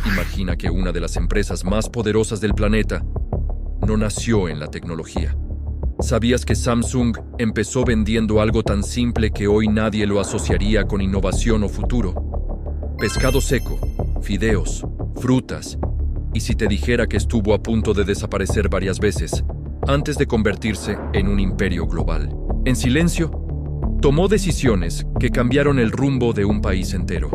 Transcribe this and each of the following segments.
Imagina que una de las empresas más poderosas del planeta no nació en la tecnología. ¿Sabías que Samsung empezó vendiendo algo tan simple que hoy nadie lo asociaría con innovación o futuro? Pescado seco, fideos, frutas. Y si te dijera que estuvo a punto de desaparecer varias veces, antes de convertirse en un imperio global. En silencio, tomó decisiones que cambiaron el rumbo de un país entero.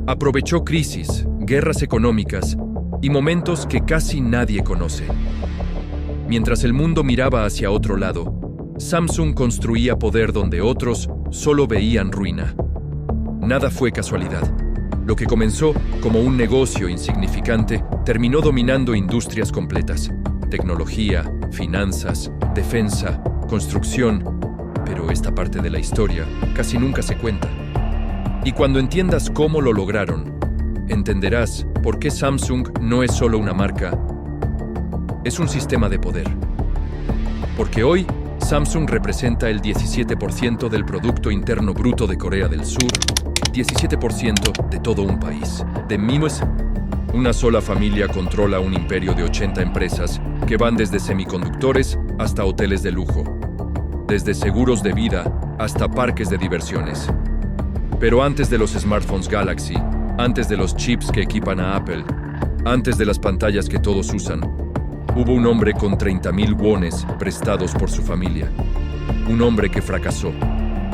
Aprovechó crisis, guerras económicas y momentos que casi nadie conoce. Mientras el mundo miraba hacia otro lado, Samsung construía poder donde otros solo veían ruina. Nada fue casualidad. Lo que comenzó como un negocio insignificante terminó dominando industrias completas. Tecnología, finanzas, defensa, construcción. Pero esta parte de la historia casi nunca se cuenta. Y cuando entiendas cómo lo lograron, entenderás por qué Samsung no es solo una marca, es un sistema de poder. Porque hoy, Samsung representa el 17% del Producto Interno Bruto de Corea del Sur, 17% de todo un país. De MIMOS, una sola familia controla un imperio de 80 empresas que van desde semiconductores hasta hoteles de lujo, desde seguros de vida hasta parques de diversiones. Pero antes de los smartphones Galaxy, antes de los chips que equipan a Apple, antes de las pantallas que todos usan, hubo un hombre con 30,000 wones prestados por su familia. Un hombre que fracasó,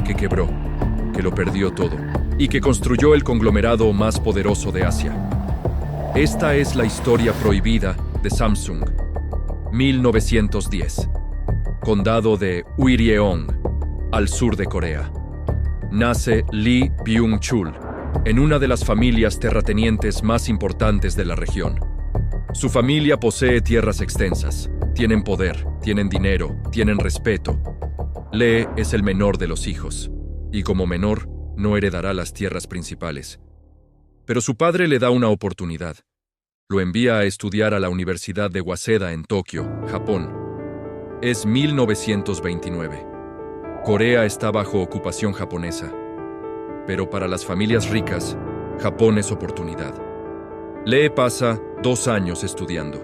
que quebró, que lo perdió todo y que construyó el conglomerado más poderoso de Asia. Esta es la historia prohibida de Samsung. 1910. Condado de Uireong, al sur de Corea. Nace Lee Byung-chul, en una de las familias terratenientes más importantes de la región. Su familia posee tierras extensas, tienen poder, tienen dinero, tienen respeto. Lee es el menor de los hijos, y como menor no heredará las tierras principales. Pero su padre le da una oportunidad. Lo envía a estudiar a la Universidad de Waseda en Tokio, Japón. Es 1929. Corea está bajo ocupación japonesa. Pero para las familias ricas, Japón es oportunidad. Lee pasa 2 años estudiando,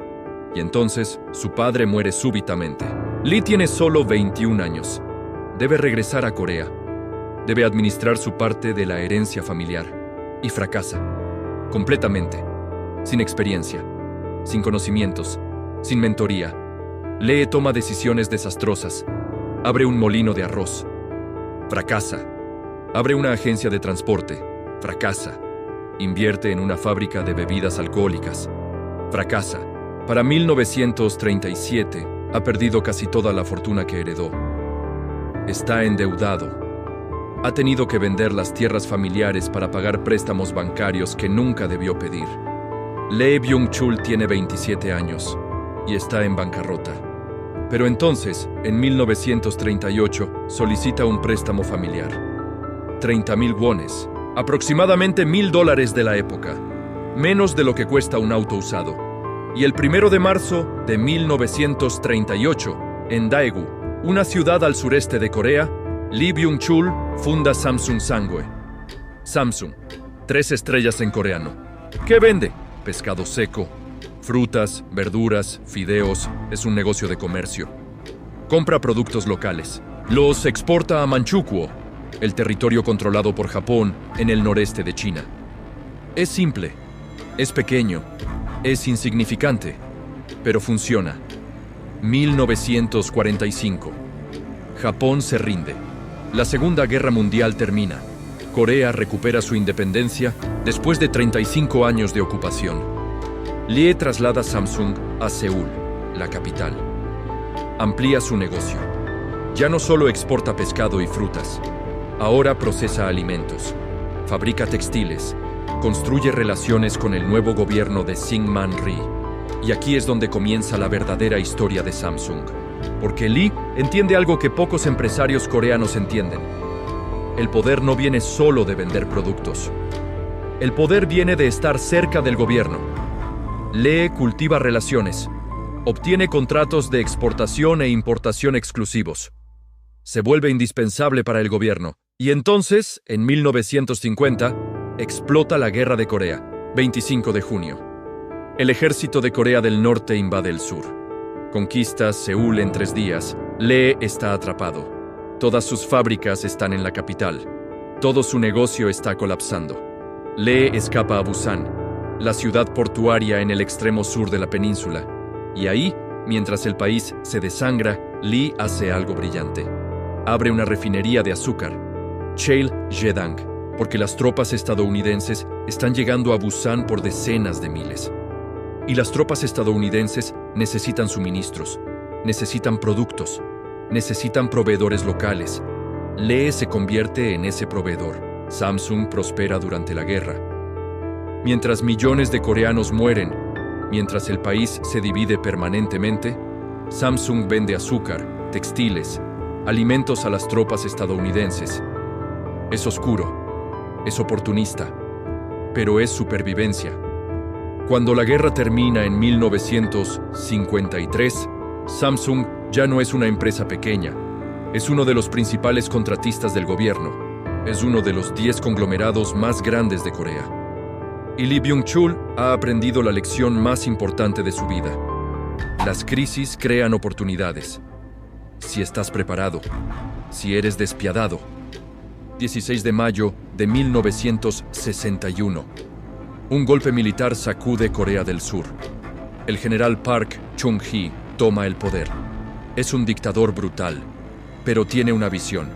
y entonces su padre muere súbitamente. Lee tiene solo 21 años. Debe regresar a Corea. Debe administrar su parte de la herencia familiar. Y fracasa. Completamente. Sin experiencia. Sin conocimientos. Sin mentoría. Lee toma decisiones desastrosas. Abre un molino de arroz. Fracasa. Abre una agencia de transporte. Fracasa. Invierte en una fábrica de bebidas alcohólicas. Fracasa. Para 1937, ha perdido casi toda la fortuna que heredó. Está endeudado. Ha tenido que vender las tierras familiares para pagar préstamos bancarios que nunca debió pedir. Lee Byung-chul tiene 27 años y está en bancarrota. Pero entonces, en 1938, solicita un préstamo familiar. 30,000 wones, aproximadamente $1,000 de la época, menos de lo que cuesta un auto usado. Y el 1 de marzo de 1938, en Daegu, una ciudad al sureste de Corea, Lee Byung-chul funda Samsung Sangwe. Samsung, 3 estrellas en coreano. ¿Qué vende? Pescado seco, frutas, verduras, fideos. Es un negocio de comercio. Compra productos locales. Los exporta a Manchukuo, el territorio controlado por Japón en el noreste de China. Es simple, es pequeño, es insignificante, pero funciona. 1945. Japón se rinde. La Segunda Guerra Mundial termina. Corea recupera su independencia después de 35 años de ocupación. Lee traslada Samsung a Seúl, la capital. Amplía su negocio. Ya no solo exporta pescado y frutas. Ahora procesa alimentos, fabrica textiles, construye relaciones con el nuevo gobierno de Syngman Rhee. Y aquí es donde comienza la verdadera historia de Samsung. Porque Lee entiende algo que pocos empresarios coreanos entienden. El poder no viene solo de vender productos. El poder viene de estar cerca del gobierno. Lee cultiva relaciones, obtiene contratos de exportación e importación exclusivos. Se vuelve indispensable para el gobierno. Y entonces, en 1950, explota la Guerra de Corea. 25 de junio. El ejército de Corea del Norte invade el sur. Conquista Seúl en 3 días. Lee está atrapado. Todas sus fábricas están en la capital. Todo su negocio está colapsando. Lee escapa a Busan, la ciudad portuaria en el extremo sur de la península. Y ahí, mientras el país se desangra, Lee hace algo brillante. Abre una refinería de azúcar, Cheil Jedang, porque las tropas estadounidenses están llegando a Busan por decenas de miles. Y las tropas estadounidenses necesitan suministros, necesitan productos, necesitan proveedores locales. Lee se convierte en ese proveedor. Samsung prospera durante la guerra. Mientras millones de coreanos mueren, mientras el país se divide permanentemente, Samsung vende azúcar, textiles, alimentos a las tropas estadounidenses. Es oscuro, es oportunista, pero es supervivencia. Cuando la guerra termina en 1953, Samsung ya no es una empresa pequeña, es uno de los principales contratistas del gobierno. Es uno de los 10 conglomerados más grandes de Corea. Y Lee Byung-chul ha aprendido la lección más importante de su vida. Las crisis crean oportunidades. Si estás preparado, si eres despiadado. 16 de mayo de 1961. Un golpe militar sacude Corea del Sur. El general Park Chung-hee toma el poder. Es un dictador brutal, pero tiene una visión: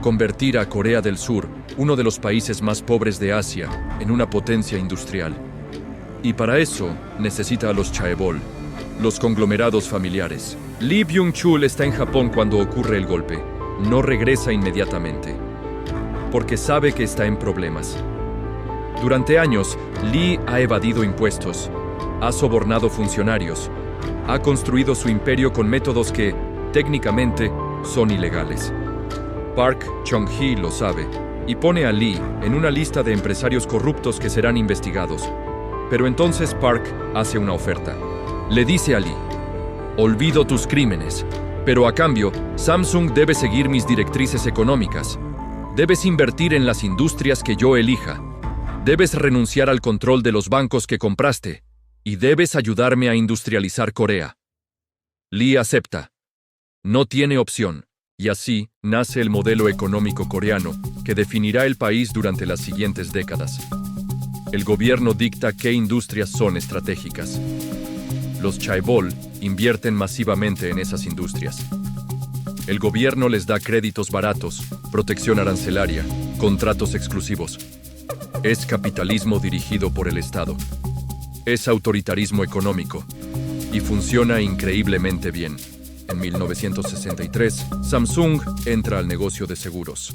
convertir a Corea del Sur, uno de los países más pobres de Asia, en una potencia industrial. Y para eso necesita a los chaebol, los conglomerados familiares. Lee Byung-chul está en Japón cuando ocurre el golpe. No regresa inmediatamente, porque sabe que está en problemas. Durante años, Lee ha evadido impuestos, ha sobornado funcionarios, ha construido su imperio con métodos que, técnicamente, son ilegales. Park Chung-hee lo sabe y pone a Lee en una lista de empresarios corruptos que serán investigados. Pero entonces Park hace una oferta. Le dice a Lee: olvido tus crímenes, pero a cambio, Samsung debe seguir mis directrices económicas. Debes invertir en las industrias que yo elija. Debes renunciar al control de los bancos que compraste y debes ayudarme a industrializar Corea. Lee acepta. No tiene opción. Y así nace el modelo económico coreano que definirá el país durante las siguientes décadas. El gobierno dicta qué industrias son estratégicas. Los chaebol invierten masivamente en esas industrias. El gobierno les da créditos baratos, protección arancelaria, contratos exclusivos. Es capitalismo dirigido por el Estado. Es autoritarismo económico y funciona increíblemente bien. En 1963, Samsung entra al negocio de seguros.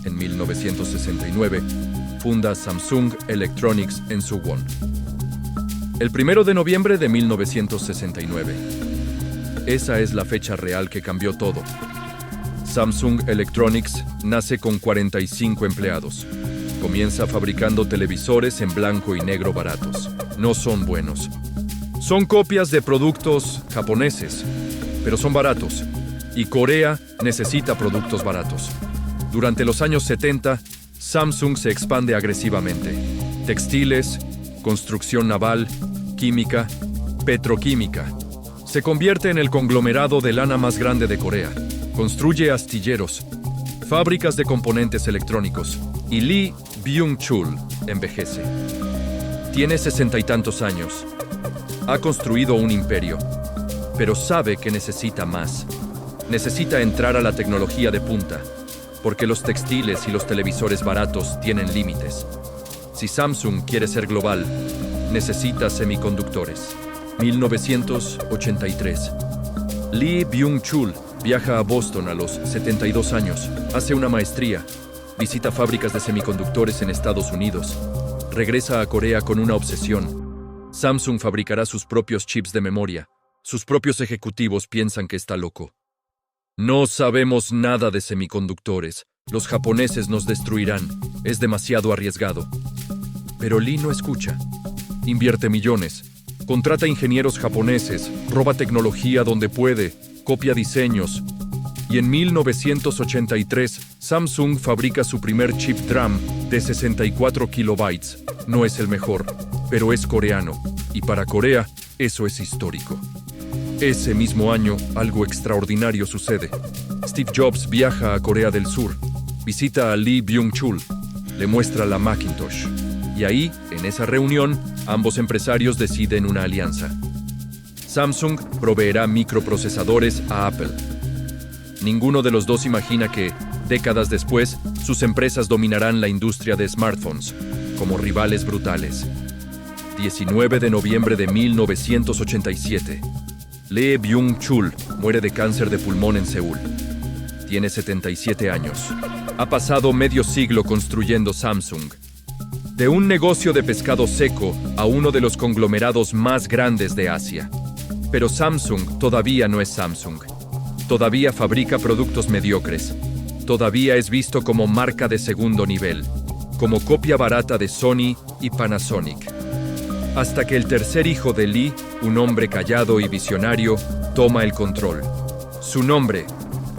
En 1969, funda Samsung Electronics en Suwon. El 1 de noviembre de 1969. Esa es la fecha real que cambió todo. Samsung Electronics nace con 45 empleados. Comienza fabricando televisores en blanco y negro baratos. No son buenos. Son copias de productos japoneses, pero son baratos, y Corea necesita productos baratos. Durante los años 70, Samsung se expande agresivamente. Textiles, construcción naval, química, petroquímica. Se convierte en el conglomerado de lana más grande de Corea. Construye astilleros, fábricas de componentes electrónicos, y Lee Byung-chul envejece. Tiene 60 y tantos años. Ha construido un imperio, pero sabe que necesita más. Necesita entrar a la tecnología de punta, porque los textiles y los televisores baratos tienen límites. Si Samsung quiere ser global, necesita semiconductores. 1983. Lee Byung-chul viaja a Boston a los 72 años, hace una maestría, visita fábricas de semiconductores en Estados Unidos, regresa a Corea con una obsesión. Samsung fabricará sus propios chips de memoria. Sus propios ejecutivos piensan que está loco. No sabemos nada de semiconductores. Los japoneses nos destruirán. Es demasiado arriesgado. Pero Lee no escucha. Invierte millones. Contrata ingenieros japoneses. Roba tecnología donde puede. Copia diseños. Y en 1983, Samsung fabrica su primer chip DRAM de 64 kilobytes. No es el mejor, pero es coreano. Y para Corea, eso es histórico. Ese mismo año, algo extraordinario sucede. Steve Jobs viaja a Corea del Sur, visita a Lee Byung-chul, le muestra la Macintosh. Y ahí, en esa reunión, ambos empresarios deciden una alianza. Samsung proveerá microprocesadores a Apple. Ninguno de los dos imagina que, décadas después, sus empresas dominarán la industria de smartphones, como rivales brutales. 19 de noviembre de 1987. Lee Byung-chul muere de cáncer de pulmón en Seúl. Tiene 77 años. Ha pasado medio siglo construyendo Samsung. De un negocio de pescado seco a uno de los conglomerados más grandes de Asia. Pero Samsung todavía no es Samsung. Todavía fabrica productos mediocres. Todavía es visto como marca de segundo nivel, como copia barata de Sony y Panasonic. Hasta que el tercer hijo de Lee, un hombre callado y visionario, toma el control. Su nombre,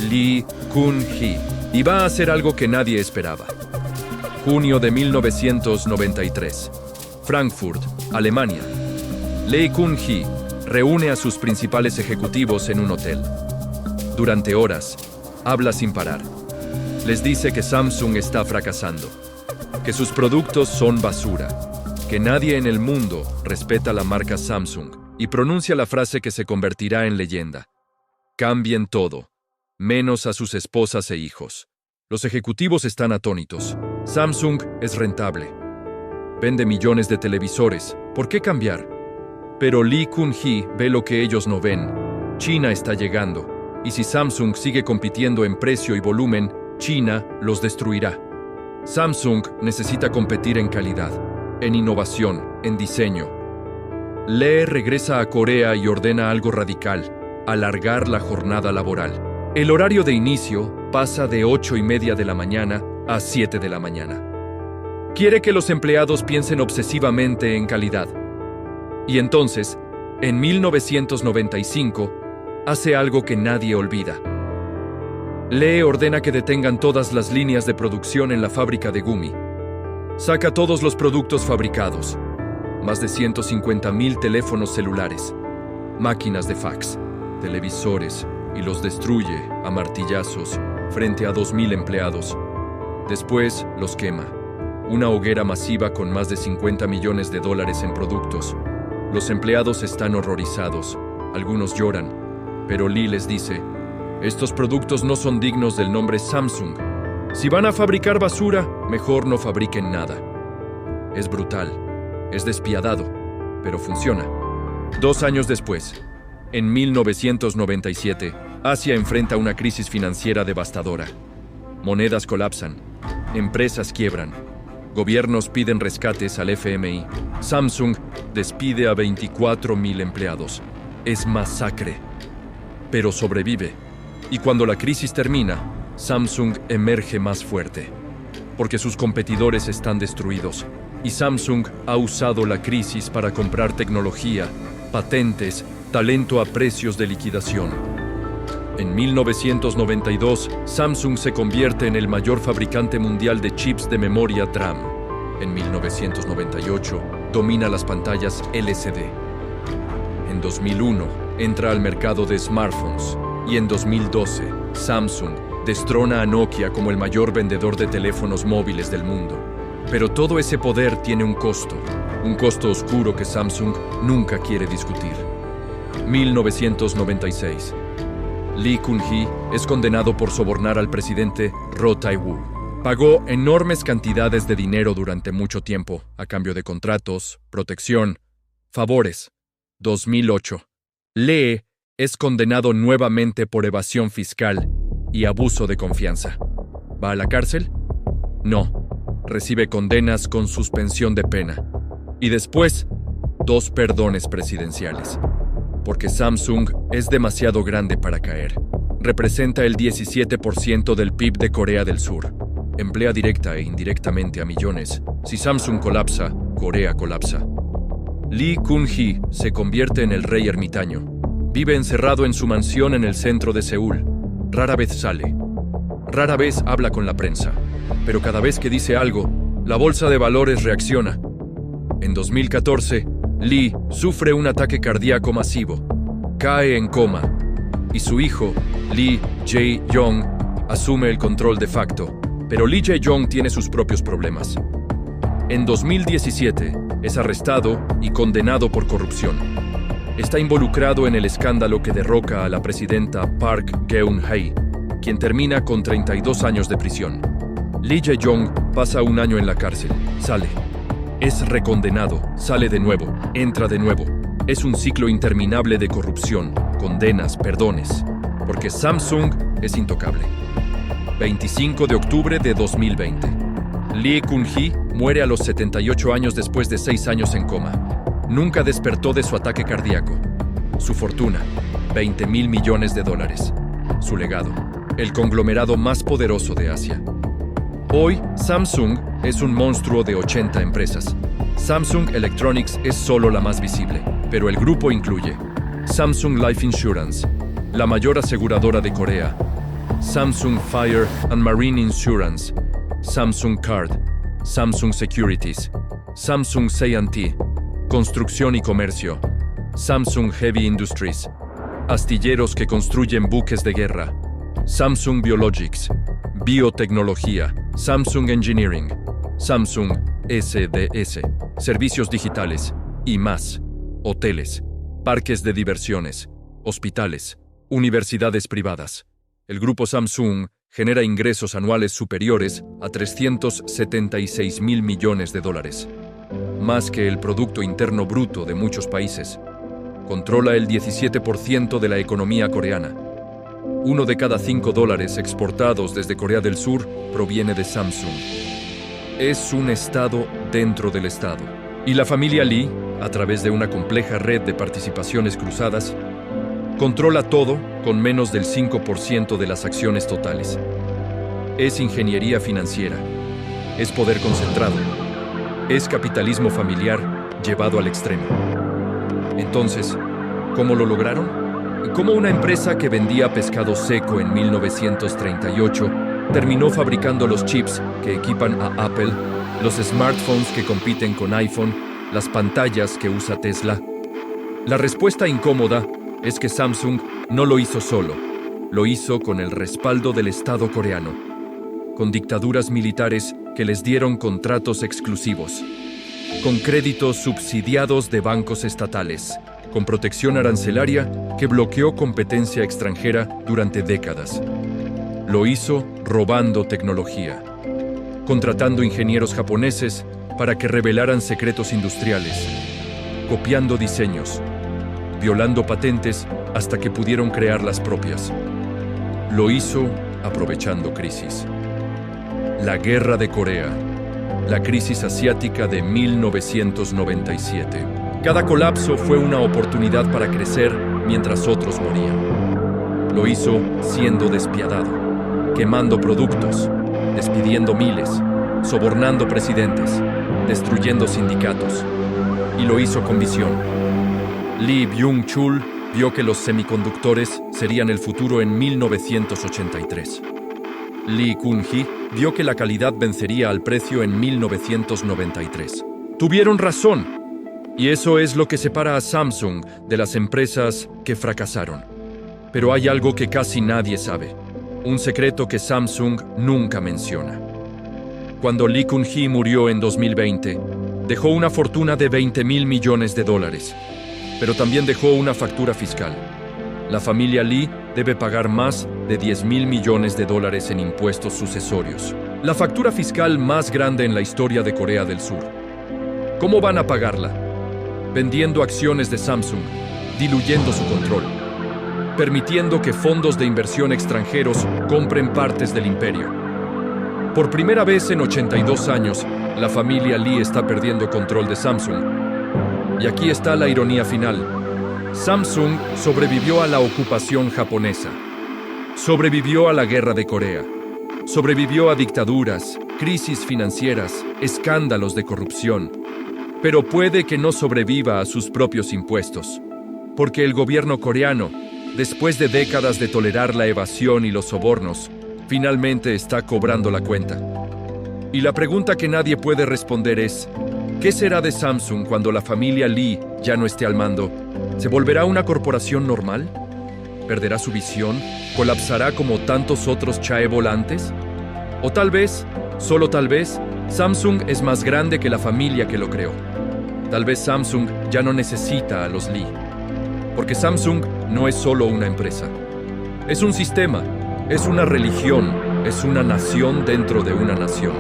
Lee Kun-hee, y va a hacer algo que nadie esperaba. Junio de 1993. Frankfurt, Alemania. Lee Kun-hee reúne a sus principales ejecutivos en un hotel. Durante horas, habla sin parar. Les dice que Samsung está fracasando, que sus productos son basura, que nadie en el mundo respeta la marca Samsung y pronuncia la frase que se convertirá en leyenda. Cambien todo, menos a sus esposas e hijos. Los ejecutivos están atónitos. Samsung es rentable. Vende millones de televisores. ¿Por qué cambiar? Pero Lee Kun-hee ve lo que ellos no ven. China está llegando. Y si Samsung sigue compitiendo en precio y volumen, China los destruirá. Samsung necesita competir en calidad, en innovación, en diseño. Lee regresa a Corea y ordena algo radical: alargar la jornada laboral. El horario de inicio pasa de 8:30 de la mañana a 7 de la mañana. Quiere que los empleados piensen obsesivamente en calidad. Y entonces, en 1995, hace algo que nadie olvida. Lee ordena que detengan todas las líneas de producción en la fábrica de Gumi. Saca todos los productos fabricados, más de 150,000 teléfonos celulares, máquinas de fax, televisores, y los destruye a martillazos frente a 2,000 empleados. Después los quema. Una hoguera masiva con más de $50 millones en productos. Los empleados están horrorizados, algunos lloran. Pero Lee les dice: estos productos no son dignos del nombre Samsung. Si van a fabricar basura, mejor no fabriquen nada. Es brutal, es despiadado, pero funciona. 2 años después, en 1997, Asia enfrenta una crisis financiera devastadora. Monedas colapsan, empresas quiebran, gobiernos piden rescates al FMI. Samsung despide a 24,000 empleados. Es masacre. Pero sobrevive. Y cuando la crisis termina, Samsung emerge más fuerte, porque sus competidores están destruidos, y Samsung ha usado la crisis para comprar tecnología, patentes, talento a precios de liquidación. En 1992, Samsung se convierte en el mayor fabricante mundial de chips de memoria DRAM. En 1998, domina las pantallas LCD. En 2001, entra al mercado de smartphones, y en 2012, Samsung destrona a Nokia como el mayor vendedor de teléfonos móviles del mundo. Pero todo ese poder tiene un costo oscuro que Samsung nunca quiere discutir. 1996. Lee Kun-hee es condenado por sobornar al presidente Roh Tae-woo. Pagó enormes cantidades de dinero durante mucho tiempo, a cambio de contratos, protección, favores. 2008. Lee es condenado nuevamente por evasión fiscal y abuso de confianza. ¿Va a la cárcel? No. Recibe condenas con suspensión de pena. Y después, 2 perdones presidenciales. Porque Samsung es demasiado grande para caer. Representa el 17% del PIB de Corea del Sur. Emplea directa e indirectamente a millones. Si Samsung colapsa, Corea colapsa. Lee Kun-hee se convierte en el rey ermitaño. Vive encerrado en su mansión en el centro de Seúl. Rara vez sale. Rara vez habla con la prensa. Pero cada vez que dice algo, la bolsa de valores reacciona. En 2014, Lee sufre un ataque cardíaco masivo. Cae en coma. Y su hijo, Lee Jae-yong, asume el control de facto. Pero Lee Jae-yong tiene sus propios problemas. En 2017, es arrestado y condenado por corrupción. Está involucrado en el escándalo que derroca a la presidenta Park Geun-hye, quien termina con 32 años de prisión. Lee Jae-yong pasa un año en la cárcel, sale. Es recondenado, sale de nuevo, entra de nuevo. Es un ciclo interminable de corrupción, condenas, perdones, porque Samsung es intocable. 25 de octubre de 2020. Lee Kun-hee muere a los 78 años después de 6 años en coma. Nunca despertó de su ataque cardíaco. Su fortuna, $20.000 millones. Su legado, el conglomerado más poderoso de Asia. Hoy, Samsung es un monstruo de 80 empresas. Samsung Electronics es solo la más visible, pero el grupo incluye Samsung Life Insurance, la mayor aseguradora de Corea, Samsung Fire and Marine Insurance, Samsung Card, Samsung Securities, Samsung C&T, Construcción y Comercio, Samsung Heavy Industries, astilleros que construyen buques de guerra, Samsung Biologics, biotecnología, Samsung Engineering, Samsung SDS, servicios digitales y más, hoteles, parques de diversiones, hospitales, universidades privadas. El grupo Samsung genera ingresos anuales superiores a $376.000 millones, más que el Producto Interno Bruto de muchos países. Controla el 17% de la economía coreana. 1 de cada 5 dólares exportados desde Corea del Sur proviene de Samsung. Es un estado dentro del estado. Y la familia Lee, a través de una compleja red de participaciones cruzadas, controla todo con menos del 5% de las acciones totales. Es ingeniería financiera. Es poder concentrado. Es capitalismo familiar llevado al extremo. Entonces, ¿cómo lo lograron? ¿Cómo una empresa que vendía pescado seco en 1938 terminó fabricando los chips que equipan a Apple, los smartphones que compiten con iPhone, las pantallas que usa Tesla? La respuesta incómoda es que Samsung no lo hizo solo, lo hizo con el respaldo del Estado coreano, con dictaduras militares que les dieron contratos exclusivos, con créditos subsidiados de bancos estatales, con protección arancelaria que bloqueó competencia extranjera durante décadas. Lo hizo robando tecnología, contratando ingenieros japoneses para que revelaran secretos industriales, copiando diseños, violando patentes hasta que pudieron crear las propias. Lo hizo aprovechando crisis. La Guerra de Corea, la crisis asiática de 1997. Cada colapso fue una oportunidad para crecer mientras otros morían. Lo hizo siendo despiadado, quemando productos, despidiendo miles, sobornando presidentes, destruyendo sindicatos. Y lo hizo con visión. Lee Byung-chul vio que los semiconductores serían el futuro en 1983. Lee Kun-hee vio que la calidad vencería al precio en 1993. Tuvieron razón. Y eso es lo que separa a Samsung de las empresas que fracasaron. Pero hay algo que casi nadie sabe. Un secreto que Samsung nunca menciona. Cuando Lee Kun-hee murió en 2020, dejó una fortuna de $20.000 millones. Pero también dejó una factura fiscal. La familia Lee debe pagar más de $10.000 millones en impuestos sucesorios. La factura fiscal más grande en la historia de Corea del Sur. ¿Cómo van a pagarla? Vendiendo acciones de Samsung, diluyendo su control, permitiendo que fondos de inversión extranjeros compren partes del imperio. Por primera vez en 82 años, la familia Lee está perdiendo control de Samsung. Y aquí está la ironía final. Samsung sobrevivió a la ocupación japonesa, sobrevivió a la Guerra de Corea, sobrevivió a dictaduras, crisis financieras, escándalos de corrupción, pero puede que no sobreviva a sus propios impuestos, porque el gobierno coreano después de décadas de tolerar la evasión y los sobornos, finalmente está cobrando la cuenta. Y la pregunta que nadie puede responder es, ¿qué será de Samsung cuando la familia Lee ya no esté al mando? ¿Se volverá una corporación normal? ¿Perderá su visión? ¿Colapsará como tantos otros chaebol antes? O tal vez, solo tal vez, Samsung es más grande que la familia que lo creó. Tal vez Samsung ya no necesita a los Lee. Porque Samsung no es solo una empresa. Es un sistema, es una religión, es una nación dentro de una nación.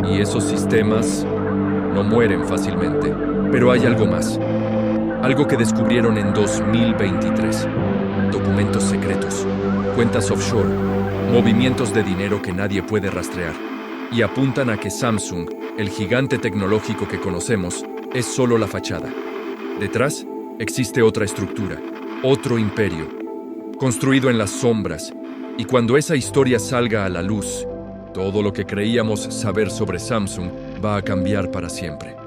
Y esos sistemas no mueren fácilmente. Pero hay algo más. Algo que descubrieron en 2023. Documentos secretos, cuentas offshore, movimientos de dinero que nadie puede rastrear. Y apuntan a que Samsung, el gigante tecnológico que conocemos, es solo la fachada. Detrás existe otra estructura, otro imperio, construido en las sombras. Y cuando esa historia salga a la luz, todo lo que creíamos saber sobre Samsung va a cambiar para siempre.